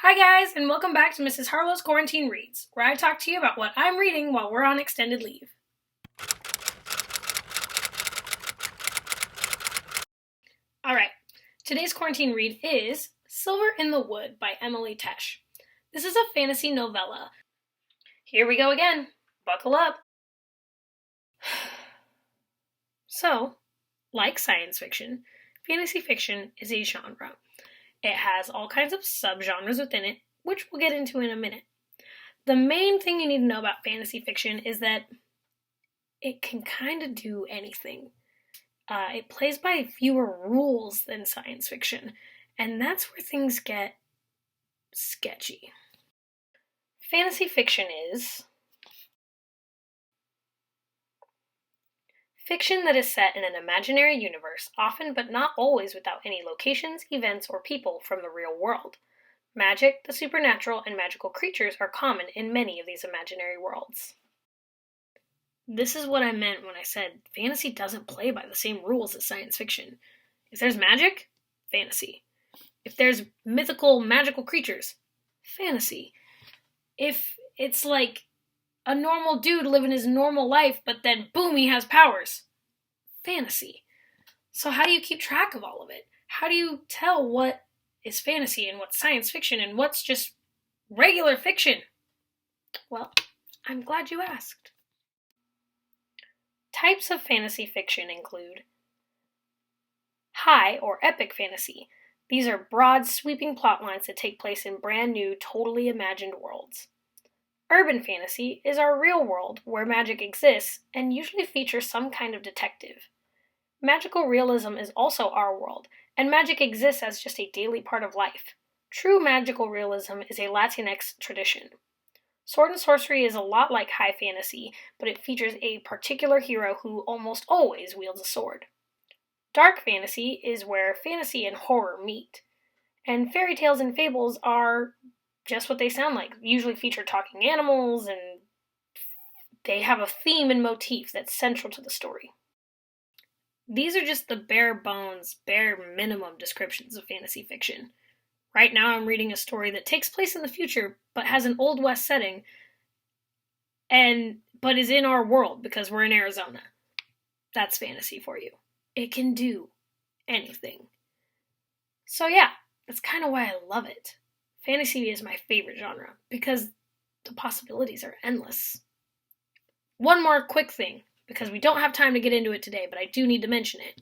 Hi guys, and welcome back to Mrs. Harlow's Quarantine Reads, where I talk to you about what I'm reading while we're on extended leave. Alright, today's quarantine read is Silver in the Wood by Tesh. This is a fantasy novella. Here we go again. Buckle up. So, like science fiction, fantasy fiction is a genre. It has all kinds of subgenres within it, which we'll get into in a minute. The main thing you need to know about fantasy fiction is that it can kind of do anything. It plays by fewer rules than science fiction, and that's where things get sketchy. Fantasy fiction is fiction that is set in an imaginary universe, often but not always without any locations, events, or people from the real world. Magic, the supernatural, and magical creatures are common in many of these imaginary worlds. This is what I meant when I said fantasy doesn't play by the same rules as science fiction. If there's magic, fantasy. If there's mythical, magical creatures, fantasy. If it's like a normal dude living his normal life, but then boom, he has powers, fantasy. So how do you keep track of all of it? How do you tell what is fantasy and what's science fiction and what's just regular fiction? Well, I'm glad you asked. Types of fantasy fiction include high or epic fantasy. These are broad, sweeping plotlines that take place in brand new, totally imagined worlds. Urban fantasy is our real world where magic exists and usually features some kind of detective. Magical realism is also our world, and magic exists as just a daily part of life. True magical realism is a Latinx tradition. Sword and sorcery is a lot like high fantasy, but it features a particular hero who almost always wields a sword. Dark fantasy is where fantasy and horror meet. And fairy tales and fables are just what they sound like. Usually feature talking animals, and they have a theme and motif that's central to the story. These are just the bare bones, bare minimum descriptions of fantasy fiction. Right now I'm reading a story that takes place in the future, but has an Old West setting, but is in our world because we're in Arizona. That's fantasy for you. It can do anything. So yeah, that's kind of why I love it. Fantasy is my favorite genre because the possibilities are endless. One more quick thing, because we don't have time to get into it today, but I do need to mention it.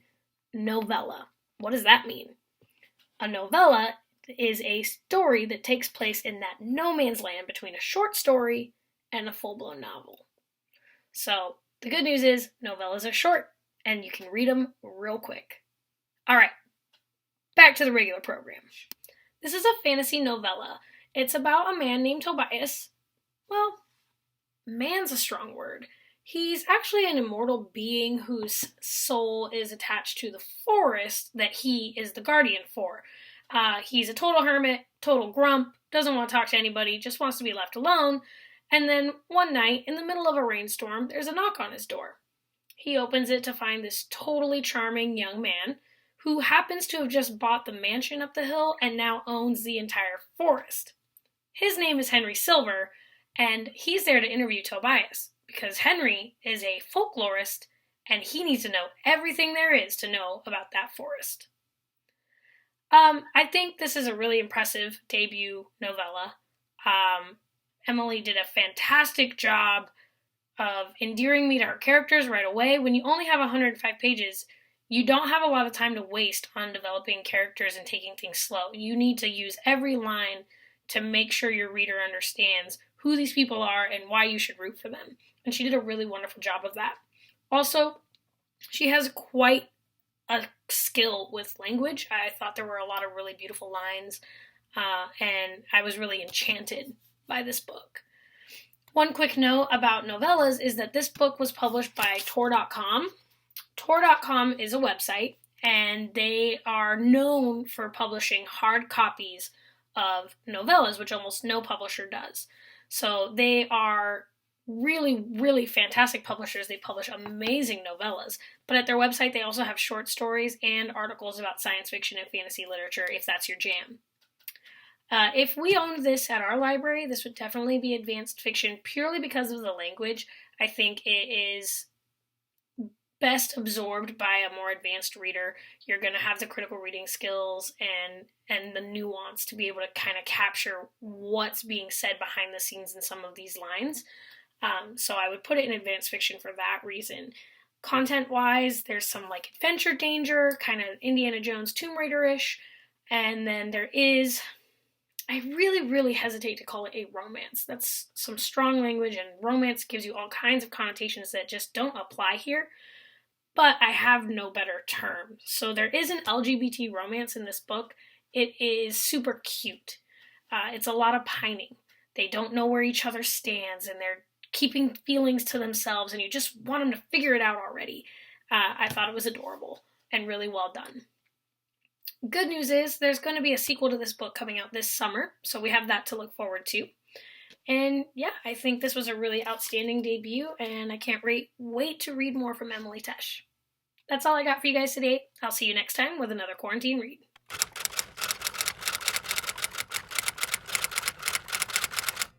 Novella. What does that mean? A novella is a story that takes place in that no man's land between a short story and a full-blown novel. So, the good news is novellas are short, and you can read them real quick. Alright, back to the regular program. This is a fantasy novella. It's about a man named Tobias. Well, man's a strong word. He's actually an immortal being whose soul is attached to the forest that he is the guardian for. He's a total hermit, total grump, doesn't want to talk to anybody, just wants to be left alone. And then one night, in the middle of a rainstorm, there's a knock on his door. He opens it to find this totally charming young man who happens to have just bought the mansion up the hill and now owns the entire forest. His name is Henry Silver, and he's there to interview Tobias, because Henry is a folklorist, and he needs to know everything there is to know about that forest. I think this is a really impressive debut novella. Emily did a fantastic job of endearing me to her characters right away. When you only have 105 pages, you don't have a lot of time to waste on developing characters and taking things slow. You need to use every line to make sure your reader understands who these people are and why you should root for them. And she did a really wonderful job of that. Also, she has quite a skill with language. I thought there were a lot of really beautiful lines, and I was really enchanted by this book. One quick note about novellas is that this book was published by Tor.com. Tor.com is a website, and they are known for publishing hard copies of novellas, which almost no publisher does. So they are really, really fantastic publishers. They publish amazing novellas, but at their website they also have short stories and articles about science fiction and fantasy literature if that's your jam. If we owned this at our library, this would definitely be advanced fiction purely because of the language. I think it is best absorbed by a more advanced reader. You're going to have the critical reading skills and the nuance to be able to kind of capture what's being said behind the scenes in some of these lines. So I would put it in advanced fiction for that reason. Content-wise, there's some like adventure danger, kind of Indiana Jones Tomb Raider-ish, and then there is, I really, really hesitate to call it a romance. That's some strong language, and romance gives you all kinds of connotations that just don't apply here. But I have no better term. So there is an LGBT romance in this book. It is super cute. It's a lot of pining. They don't know where each other stands, and they're keeping feelings to themselves, and you just want them to figure it out already. I thought it was adorable and really well done. Good news is there's going to be a sequel to this book coming out this summer, so we have that to look forward to. And yeah, I think this was a really outstanding debut, and I can't wait to read more from Emily Tesh. That's all I got for you guys today. I'll see you next time with another quarantine read.